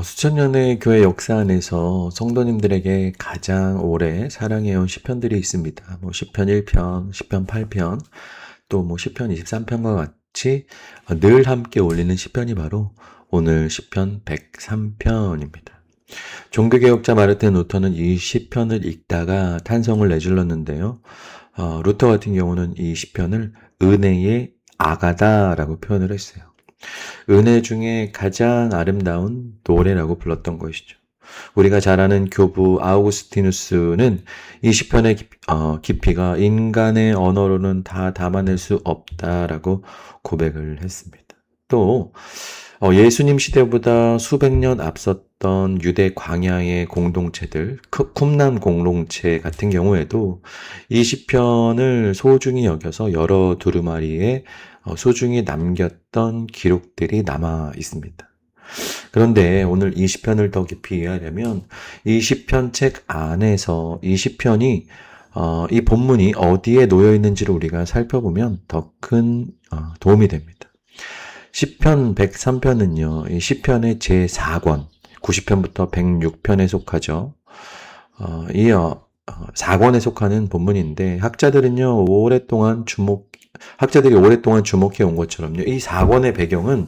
수천 년의 교회 역사 안에서 성도님들에게 가장 오래 사랑해온 시편들이 있습니다. 시편 1편, 시편 8편, 또 시편 23편과 같이 늘 함께 올리는 시편이 바로 오늘 시편 103편입니다. 종교개혁자 마르틴 루터는 이 시편을 읽다가 탄성을 내질렀는데요. 루터 같은 경우는 이 시편을 은혜의 아가다라고 표현을 했어요. 은혜 중에 가장 아름다운 노래라고 불렀던 것이죠. 우리가 잘 아는 교부 아우구스티누스는 이 시편의 깊이가 인간의 언어로는 다 담아낼 수 없다라고 고백을 했습니다. 또 예수님 시대보다 수백 년 앞섰던 유대 광야의 공동체들, 쿰란 공동체 같은 경우에도 이 시편을 소중히 여겨서 여러 두루마리에 소중히 남겼던 기록들이 남아 있습니다. 그런데 오늘 이 시편을 더 깊이 이해하려면 이 시편 책 안에서 이 시편이 이 본문이 어디에 놓여 있는지를 우리가 살펴보면 더 큰 도움이 됩니다. 시편 103편은요, 이 시편의 제4권, 90편부터 106편에 속하죠. 이어 4권에 속하는 본문인데 학자들이 오랫동안 주목해 온 것처럼요. 이 4권의 배경은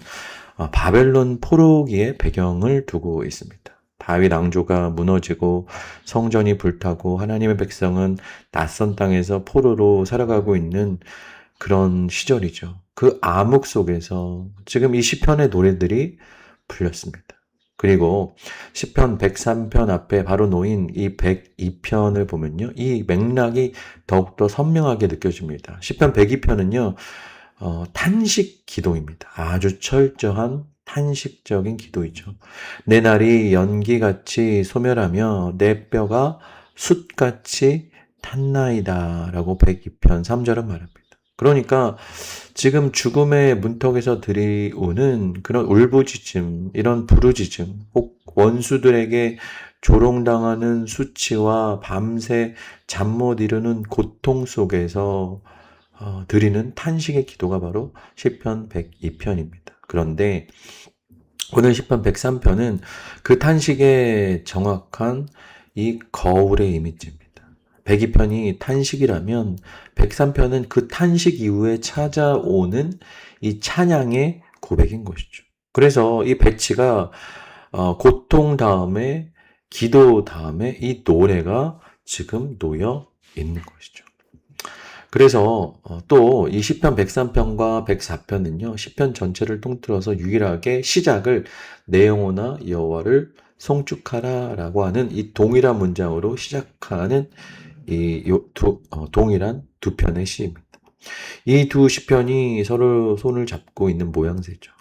바벨론 포로기의 배경을 두고 있습니다. 다윗 왕조가 무너지고 성전이 불타고 하나님의 백성은 낯선 땅에서 포로로 살아가고 있는 그런 시절이죠. 그 암흑 속에서 지금 이 시편의 노래들이 불렸습니다. 그리고 시편 103편 앞에 바로 놓인 이 102편을 보면요. 이 맥락이 더욱더 선명하게 느껴집니다. 시편 102편은요. 탄식 기도입니다. 아주 철저한 탄식적인 기도이죠. 내 날이 연기같이 소멸하며 내 뼈가 숯같이 탔나이다 라고 102편 3절은 말합니다. 그러니까 지금 죽음의 문턱에서 들이오는 그런 울부짖음, 이런 부르짖음, 혹 원수들에게 조롱당하는 수치와 밤새 잠 못 이루는 고통 속에서 드리는 탄식의 기도가 바로 시편 102편입니다. 그런데 오늘 시편 103편은 그 탄식의 정확한 이 거울의 이미지입니다. 102편이 탄식이라면 103편은 그 탄식 이후에 찾아오는 이 찬양의 고백인 것이죠. 그래서 이 배치가 고통 다음에 기도 다음에 이 노래가 지금 놓여 있는 것이죠. 그래서 또 이 시편 103편과 104편은요. 시편 전체를 통틀어서 유일하게 시작을 내 영혼아 여호와를 송축하라라고 하는 이 동일한 문장으로 시작하는 동일한 두 편의 시입니다. 이 두 시편이 서로 손을 잡고 있는 모양새죠.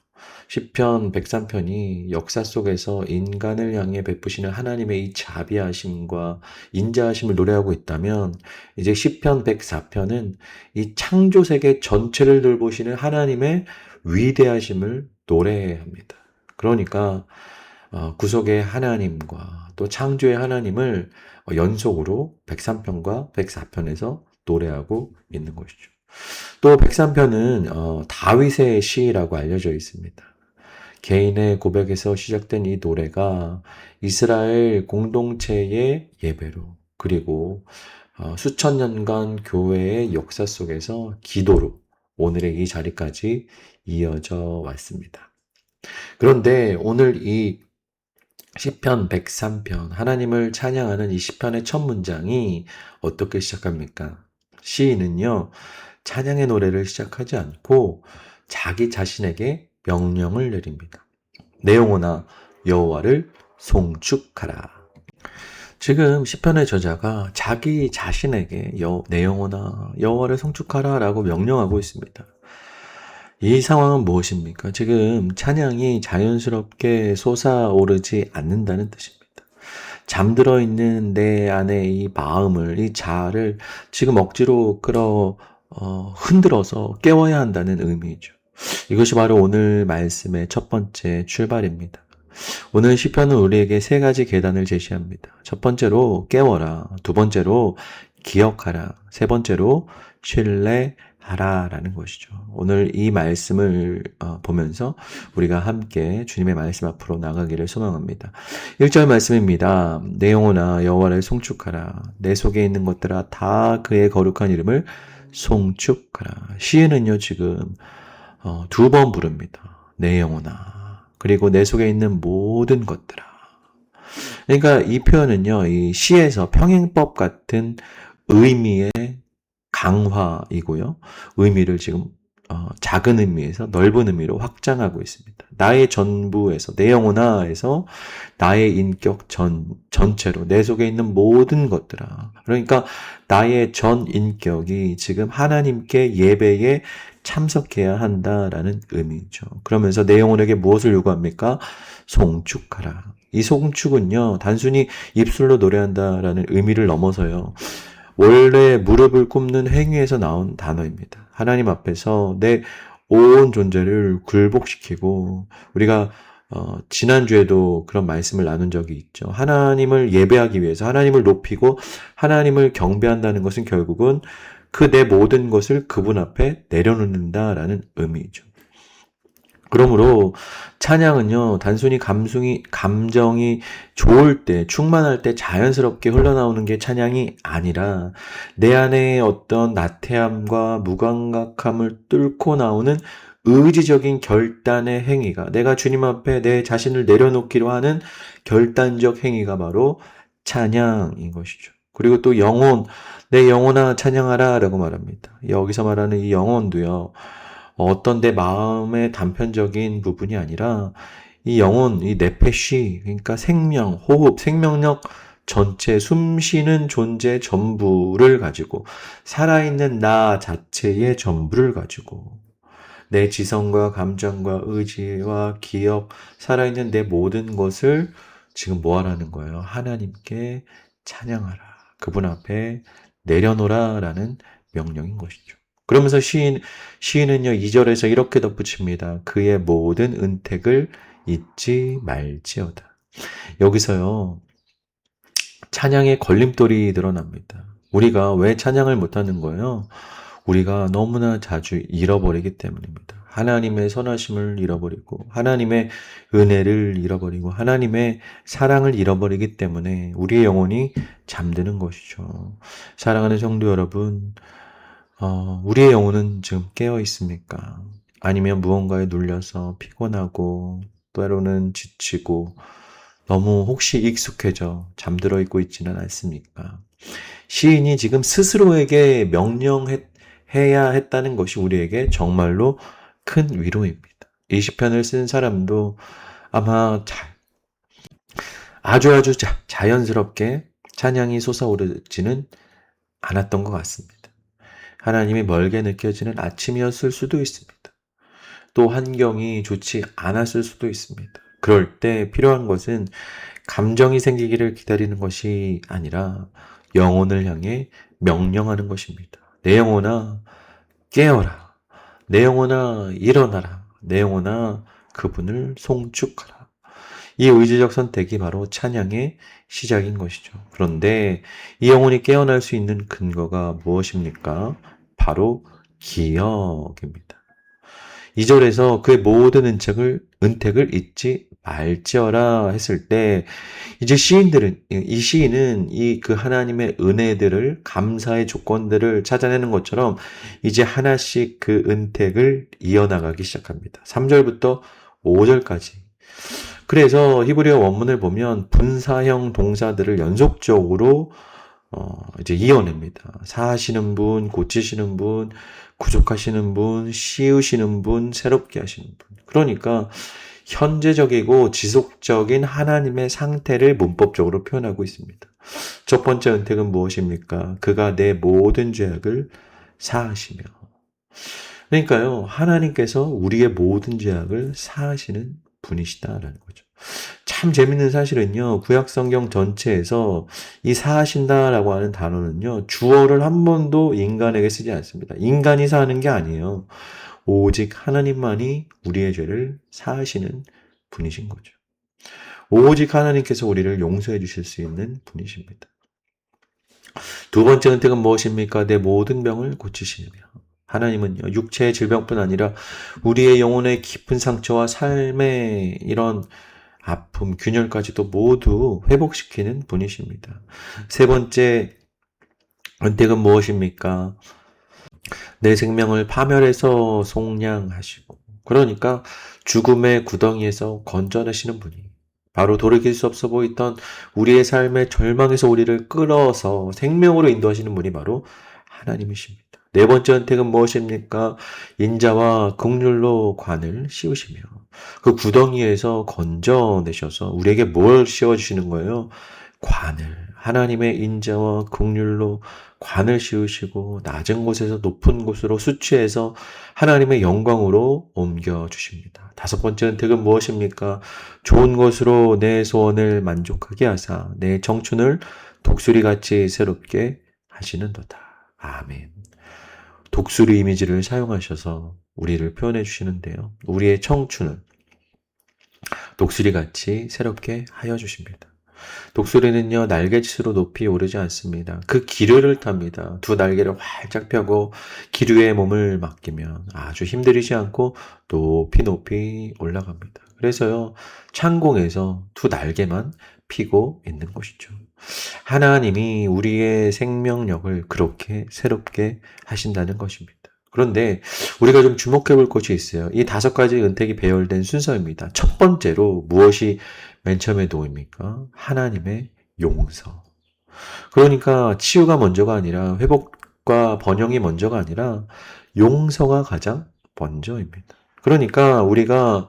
시편 103편이 역사 속에서 인간을 향해 베푸시는 하나님의 이 자비하심과 인자하심을 노래하고 있다면 이제 시편 104편은 이 창조 세계 전체를 돌보시는 하나님의 위대하심을 노래합니다. 그러니까 구속의 하나님과 또 창조의 하나님을 연속으로 103편과 104편에서 노래하고 있는 것이죠. 또 103편은 다윗의 시라고 알려져 있습니다. 개인의 고백에서 시작된 이 노래가 이스라엘 공동체의 예배로 그리고 수천 년간 교회의 역사 속에서 기도로 오늘의 이 자리까지 이어져 왔습니다. 그런데 오늘 이 시편 103편 하나님을 찬양하는 이 시편의 첫 문장이 어떻게 시작합니까? 시인은요. 찬양의 노래를 시작하지 않고 자기 자신에게 명령을 내립니다. 내 영혼아 여호와를 송축하라. 지금 시편의 저자가 자기 자신에게 내 영혼아 여호와를 송축하라 라고 명령하고 있습니다. 이 상황은 무엇입니까? 지금 찬양이 자연스럽게 솟아오르지 않는다는 뜻입니다. 잠들어 있는 내 안의 이 마음을, 이 자아를 지금 억지로 흔들어서 깨워야 한다는 의미죠. 이것이 바로 오늘 말씀의 첫 번째 출발입니다. 오늘 시편은 우리에게 세 가지 계단을 제시합니다. 첫 번째로 깨워라, 두 번째로 기억하라, 세 번째로 신뢰하라. 하라라는 것이죠. 오늘 이 말씀을 보면서 우리가 함께 주님의 말씀 앞으로 나가기를 소망합니다. 1절 말씀입니다. 내 영혼아 여호와를 송축하라. 내 속에 있는 것들아 다 그의 거룩한 이름을 송축하라. 시인은요 지금 두 번 부릅니다. 내 영혼아 그리고 내 속에 있는 모든 것들아. 그러니까 이 표현은요 이 시에서 평행법 같은 의미의 강화이고요. 의미를 지금 작은 의미에서 넓은 의미로 확장하고 있습니다. 나의 전부에서 내 영혼아에서 나의 인격 전체로 내 속에 있는 모든 것들아. 그러니까 나의 전 인격이 지금 하나님께 예배에 참석해야 한다라는 의미죠. 그러면서 내 영혼에게 무엇을 요구합니까? 송축하라. 이 송축은요, 단순히 입술로 노래한다라는 의미를 넘어서요. 원래 무릎을 꿇는 행위에서 나온 단어입니다. 하나님 앞에서 내 온 존재를 굴복시키고 우리가 지난주에도 그런 말씀을 나눈 적이 있죠. 하나님을 예배하기 위해서 하나님을 높이고 하나님을 경배한다는 것은 결국은 그 내 모든 것을 그분 앞에 내려놓는다라는 의미죠. 그러므로 찬양은요, 단순히 감정이 좋을 때, 충만할 때 자연스럽게 흘러나오는 게 찬양이 아니라 내 안에 어떤 나태함과 무감각함을 뚫고 나오는 의지적인 결단의 행위가, 내가 주님 앞에 내 자신을 내려놓기로 하는 결단적 행위가 바로 찬양인 것이죠. 그리고 또 내 영혼아 찬양하라 라고 말합니다. 여기서 말하는 이 영혼도요, 어떤 내 마음의 단편적인 부분이 아니라 이 영혼, 이 네페시, 그러니까 생명, 호흡, 생명력 전체 숨쉬는 존재 전부를 가지고 살아있는 나 자체의 전부를 가지고 내 지성과 감정과 의지와 기억, 살아있는 내 모든 것을 지금 뭐 하라는 거예요? 하나님께 찬양하라. 그분 앞에 내려놓으라라는 명령인 것이죠. 그러면서 시인은요, 2절에서 이렇게 덧붙입니다. 그의 모든 은택을 잊지 말지어다. 여기서요, 찬양의 걸림돌이 드러납니다. 우리가 왜 찬양을 못하는 거예요? 우리가 너무나 자주 잃어버리기 때문입니다. 하나님의 선하심을 잃어버리고 하나님의 은혜를 잃어버리고 하나님의 사랑을 잃어버리기 때문에 우리의 영혼이 잠드는 것이죠. 사랑하는 성도 여러분, 우리의 영혼은 지금 깨어 있습니까? 아니면 무언가에 눌려서 피곤하고 때로는 지치고 너무 혹시 익숙해져 잠들어 있고 있지는 않습니까? 시인이 지금 스스로에게 명령해야 했다는 것이 우리에게 정말로 큰 위로입니다. 이 시편을 쓴 사람도 아마 아주 자연스럽게 찬양이 솟아오르지는 않았던 것 같습니다. 하나님이 멀게 느껴지는 아침이었을 수도 있습니다. 또 환경이 좋지 않았을 수도 있습니다. 그럴 때 필요한 것은 감정이 생기기를 기다리는 것이 아니라 영혼을 향해 명령하는 것입니다. 내 영혼아 깨어라. 내 영혼아 일어나라. 내 영혼아 그분을 송축하라. 이 의지적 선택이 바로 찬양의 시작인 것이죠. 그런데 이 영혼이 깨어날 수 있는 근거가 무엇입니까? 바로 기억입니다. 2절에서 그의 모든 은택을 잊지 말지어라 했을 때, 이제 이 시인은 그 하나님의 은혜들을, 감사의 조건들을 찾아내는 것처럼 이제 하나씩 그 은택을 이어나가기 시작합니다. 3절부터 5절까지. 그래서 히브리어 원문을 보면 분사형 동사들을 연속적으로 이제 이어냅니다. 사하시는 분, 고치시는 분, 구속하시는 분, 씌우시는 분, 새롭게 하시는 분. 그러니까 현재적이고 지속적인 하나님의 상태를 문법적으로 표현하고 있습니다. 첫 번째 은택은 무엇입니까? 그가 내 모든 죄악을 사하시며. 그러니까요, 하나님께서 우리의 모든 죄악을 사하시는 분이시다라는 거죠. 참 재밌는 사실은요, 구약성경 전체에서 이 사하신다라고 하는 단어는요, 주어를 한 번도 인간에게 쓰지 않습니다. 인간이 사는 게 아니에요. 오직 하나님만이 우리의 죄를 사하시는 분이신 거죠. 오직 하나님께서 우리를 용서해 주실 수 있는 분이십니다. 두 번째 은택은 무엇입니까? 내 모든 병을 고치시며. 하나님은요, 육체의 질병뿐 아니라 우리의 영혼의 깊은 상처와 삶의 이런 아픔, 균열까지도 모두 회복시키는 분이십니다. 세 번째 은택은 무엇입니까? 내 생명을 파멸해서 속량하시고, 그러니까 죽음의 구덩이에서 건져내시는 분이, 바로 돌이킬 수 없어 보이던 우리의 삶의 절망에서 우리를 끌어서 생명으로 인도하시는 분이 바로 하나님이십니다. 네 번째 선택은 무엇입니까? 인자와 긍휼로 관을 씌우시며 그 구덩이에서 건져내셔서 우리에게 뭘 씌워주시는 거예요? 관을. 하나님의 인자와 긍휼로 관을 씌우시고 낮은 곳에서 높은 곳으로 수치해서 하나님의 영광으로 옮겨주십니다. 다섯 번째 선택은 무엇입니까? 좋은 것으로 내 소원을 만족하게 하사 내 청춘을 독수리같이 새롭게 하시는도다. 아멘. 독수리 이미지를 사용하셔서 우리를 표현해 주시는데요. 우리의 청춘을 독수리같이 새롭게 하여 주십니다. 독수리는요, 날갯짓으로 높이 오르지 않습니다. 그 기류를 탑니다. 두 날개를 활짝 펴고 기류에 몸을 맡기면 아주 힘들이지 않고 높이 높이 올라갑니다. 그래서요, 창공에서 두 날개만 피고 있는 것이죠. 하나님이 우리의 생명력을 그렇게 새롭게 하신다는 것입니다. 그런데 우리가 좀 주목해 볼 것이 있어요. 이 다섯 가지 은택이 배열된 순서입니다. 첫 번째로 무엇이 맨 처음에 놓입니까? 하나님의 용서. 그러니까 치유가 먼저가 아니라 회복과 번영이 먼저가 아니라 용서가 가장 먼저입니다. 그러니까 우리가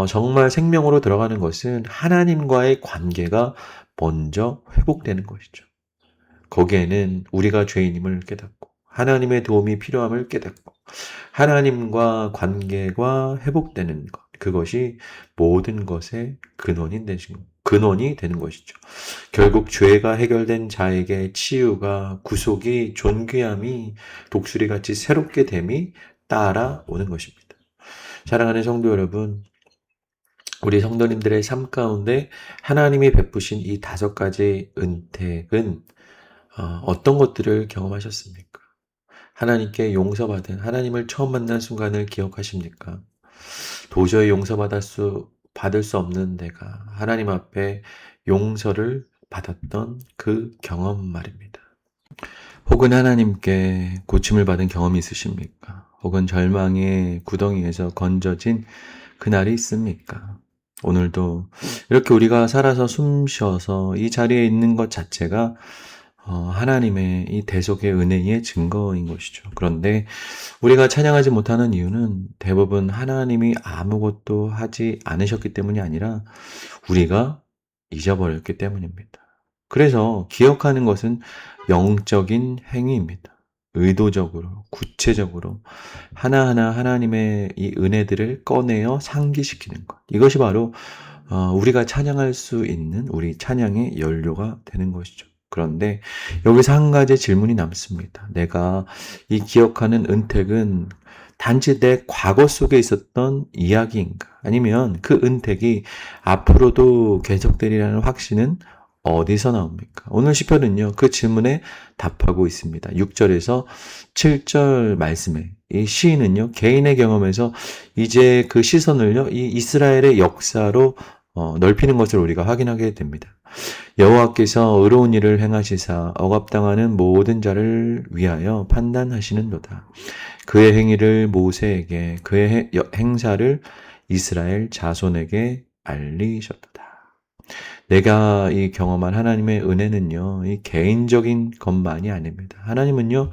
정말 생명으로 들어가는 것은 하나님과의 관계가 먼저 회복되는 것이죠. 거기에는 우리가 죄인임을 깨닫고 하나님의 도움이 필요함을 깨닫고 하나님과 관계가 회복되는 것, 그것이 모든 것의 근원이 되는 것이죠. 결국 죄가 해결된 자에게 치유가, 구속이, 존귀함이 독수리같이 새롭게 됨이 따라오는 것입니다. 사랑하는 성도 여러분, 우리 성도님들의 삶 가운데 하나님이 베푸신 이 다섯 가지 은택은 어떤 것들을 경험하셨습니까? 하나님께 용서받은 하나님을 처음 만난 순간을 기억하십니까? 도저히 받을 수 없는 내가 하나님 앞에 용서를 받았던 그 경험 말입니다. 혹은 하나님께 고침을 받은 경험이 있으십니까? 혹은 절망의 구덩이에서 건져진 그날이 있습니까? 오늘도 이렇게 우리가 살아서 숨 쉬어서 이 자리에 있는 것 자체가 하나님의 이 대속의 은혜의 증거인 것이죠. 그런데 우리가 찬양하지 못하는 이유는 대부분 하나님이 아무것도 하지 않으셨기 때문이 아니라 우리가 잊어버렸기 때문입니다. 그래서 기억하는 것은 영적인 행위입니다. 의도적으로, 구체적으로 하나하나 하나님의 이 은혜들을 꺼내어 상기시키는 것. 이것이 바로 우리가 찬양할 수 있는 우리 찬양의 연료가 되는 것이죠. 그런데 여기서 한 가지 질문이 남습니다. 내가 이 기억하는 은택은 단지 내 과거 속에 있었던 이야기인가? 아니면 그 은택이 앞으로도 계속되리라는 확신은 어디서 나옵니까? 오늘 시편은요, 그 질문에 답하고 있습니다. 6절에서 7절 말씀에 이 시인은요, 개인의 경험에서 이제 그 시선을요, 이 이스라엘의 역사로 넓히는 것을 우리가 확인하게 됩니다. 여호와께서 의로운 일을 행하시사 억압당하는 모든 자를 위하여 판단하시는도다. 그의 행위를 모세에게, 그의 행사를 이스라엘 자손에게 알리셨도다. 내가 이 경험한 하나님의 은혜는요, 이 개인적인 것만이 아닙니다. 하나님은요,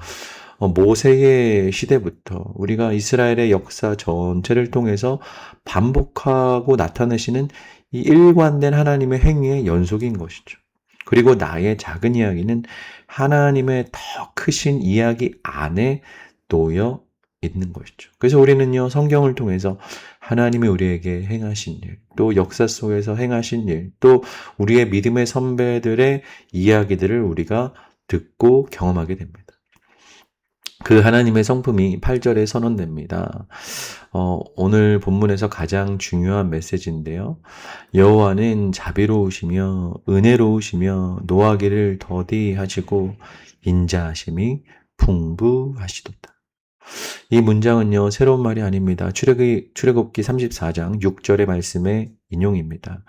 모세의 시대부터 우리가 이스라엘의 역사 전체를 통해서 반복하고 나타내시는 이 일관된 하나님의 행위의 연속인 것이죠. 그리고 나의 작은 이야기는 하나님의 더 크신 이야기 안에 놓여 있는 것이죠. 그래서 우리는요, 성경을 통해서 하나님이 우리에게 행하신 일, 또 역사 속에서 행하신 일, 또 우리의 믿음의 선배들의 이야기들을 우리가 듣고 경험하게 됩니다. 그 하나님의 성품이 8절에 선언됩니다. 오늘 본문에서 가장 중요한 메시지인데요. 여호와는 자비로우시며 은혜로우시며 노하기를 더디하시고 인자하심이 풍부하시도다. 이 문장은요, 새로운 말이 아닙니다. 출애굽기 34장 6절의 말씀의 인용입니다.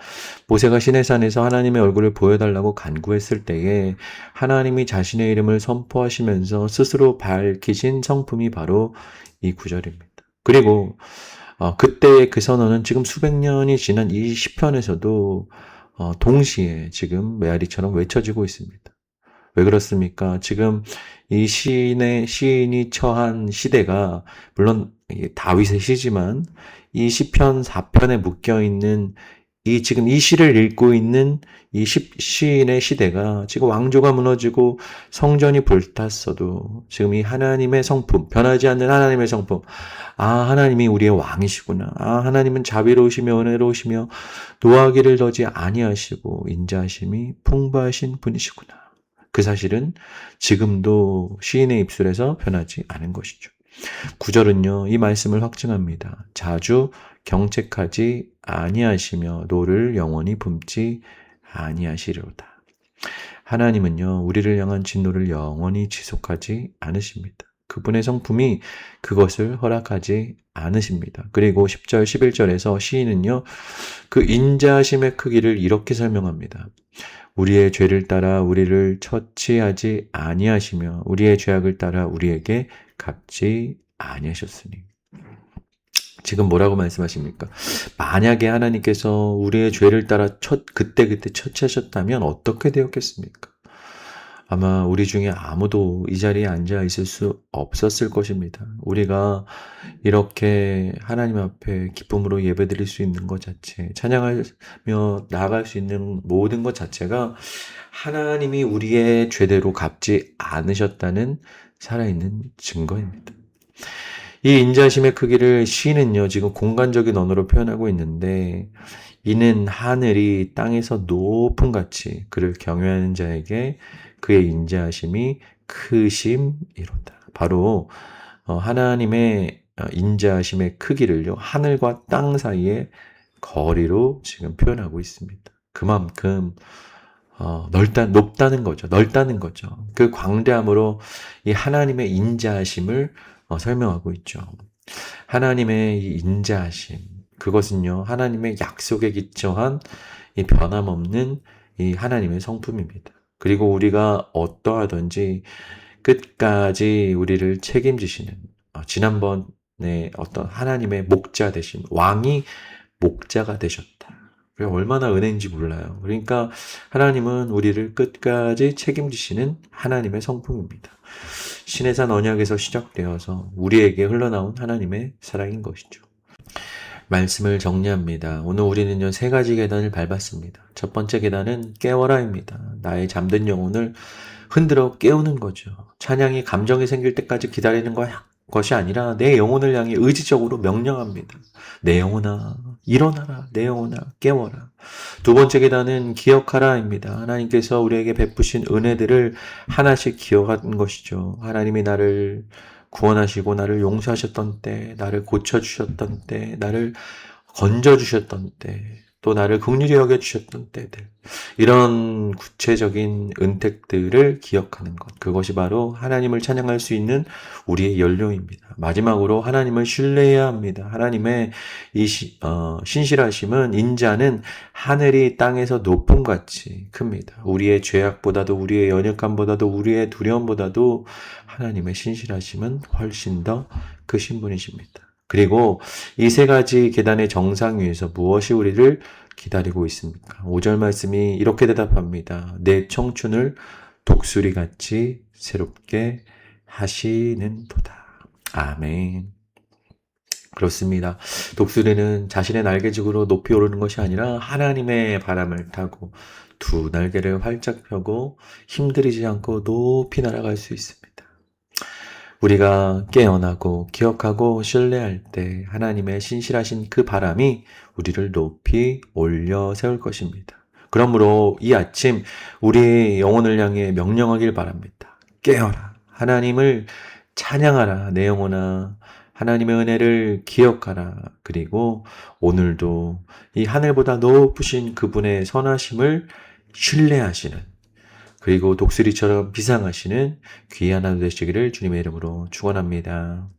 모세가 시내산에서 하나님의 얼굴을 보여달라고 간구했을 때에 하나님이 자신의 이름을 선포하시면서 스스로 밝히신 성품이 바로 이 구절입니다. 그리고 그때의 그 선언은 지금 수백 년이 지난 이 시편에서도 동시에 지금 메아리처럼 외쳐지고 있습니다. 왜 그렇습니까? 지금 이 시인이 처한 시대가 물론 다윗의 시지만 이 시편 4편에 묶여 있는 지금 이 시를 읽고 있는 이 시인의 시대가 지금 왕조가 무너지고 성전이 불탔어도 지금 이 하나님의 성품, 변하지 않는 하나님의 성품, 하나님이 우리의 왕이시구나. 하나님은 자비로우시며 은혜로우시며 노하기를 더지 아니하시고 인자하심이 풍부하신 분이시구나. 그 사실은 지금도 시인의 입술에서 변하지 않은 것이죠. 9절은요, 이 말씀을 확증합니다. 자주 경책하지 아니하시며 노를 영원히 품지 아니하시리로다. 하나님은요, 우리를 향한 진노를 영원히 지속하지 않으십니다. 그분의 성품이 그것을 허락하지 않으십니다. 그리고 10절, 11절에서 시인은요, 그 인자하심의 크기를 이렇게 설명합니다. 우리의 죄를 따라 우리를 처치하지 아니하시며 우리의 죄악을 따라 우리에게 갚지 아니하셨으니. 지금 뭐라고 말씀하십니까? 만약에 하나님께서 우리의 죄를 따라 그때 처치하셨다면 어떻게 되었겠습니까? 아마 우리 중에 아무도 이 자리에 앉아 있을 수 없었을 것입니다. 우리가 이렇게 하나님 앞에 기쁨으로 예배드릴 수 있는 것 자체, 찬양하며 나아갈 수 있는 모든 것 자체가 하나님이 우리의 죄대로 갚지 않으셨다는 살아있는 증거입니다. 이 인자심의 크기를 시인은요, 지금 공간적인 언어로 표현하고 있는데, 이는 하늘이 땅에서 높은 같이 그를 경외하는 자에게 그의 인자하심이 크심이로다. 바로 하나님의 인자하심의 크기를요, 하늘과 땅 사이의 거리로 지금 표현하고 있습니다. 그만큼 높다는 거죠. 넓다는 거죠. 그 광대함으로 이 하나님의 인자하심을 설명하고 있죠. 하나님의 이 인자하심, 그것은요, 하나님의 약속에 기초한 이 변함없는 이 하나님의 성품입니다. 그리고 우리가 어떠하든지 끝까지 우리를 책임지시는, 지난번에 어떤 하나님의 목자 되신, 왕이 목자가 되셨다. 얼마나 은혜인지 몰라요. 그러니까 하나님은 우리를 끝까지 책임지시는 하나님의 성품입니다. 시내산 언약에서 시작되어서 우리에게 흘러나온 하나님의 사랑인 것이죠. 말씀을 정리합니다. 오늘 우리는요, 3가지 계단을 밟았습니다. 첫 번째 계단은 깨워라입니다. 나의 잠든 영혼을 흔들어 깨우는 거죠. 찬양이 감정이 생길 때까지 기다리는 것이 아니라 내 영혼을 향해 의지적으로 명령합니다. 내 영혼아, 일어나라. 내 영혼아, 깨워라. 두 번째 계단은 기억하라입니다. 하나님께서 우리에게 베푸신 은혜들을 하나씩 기억하는 것이죠. 하나님이 나를 구원하시고 나를 용서하셨던 때, 나를 고쳐주셨던 때, 나를 건져주셨던 때, 또 나를 긍휼히 여겨주셨던 때들, 이런 구체적인 은택들을 기억하는 것, 그것이 바로 하나님을 찬양할 수 있는 우리의 연료입니다. 마지막으로 하나님을 신뢰해야 합니다. 하나님의 이 신실하심은, 인자는 하늘이 땅에서 높음같이 큽니다. 우리의 죄악보다도, 우리의 연약함보다도, 우리의 두려움보다도 하나님의 신실하심은 훨씬 더 크신 분이십니다. 그리고 이 3가지 계단의 정상 위에서 무엇이 우리를 기다리고 있습니까? 5절 말씀이 이렇게 대답합니다. 내 청춘을 독수리같이 새롭게 하시는 도다. 아멘. 그렇습니다. 독수리는 자신의 날개죽으로 높이 오르는 것이 아니라 하나님의 바람을 타고 두 날개를 활짝 펴고 힘들이지 않고 높이 날아갈 수 있습니다. 우리가 깨어나고 기억하고 신뢰할 때 하나님의 신실하신 그 바람이 우리를 높이 올려 세울 것입니다. 그러므로 이 아침 우리의 영혼을 향해 명령하길 바랍니다. 깨어라. 하나님을 찬양하라. 내 영혼아. 하나님의 은혜를 기억하라. 그리고 오늘도 이 하늘보다 높으신 그분의 선하심을 신뢰하시는, 그리고 독수리처럼 비상하시는 귀한 하루 되시기를 주님의 이름으로 축원합니다.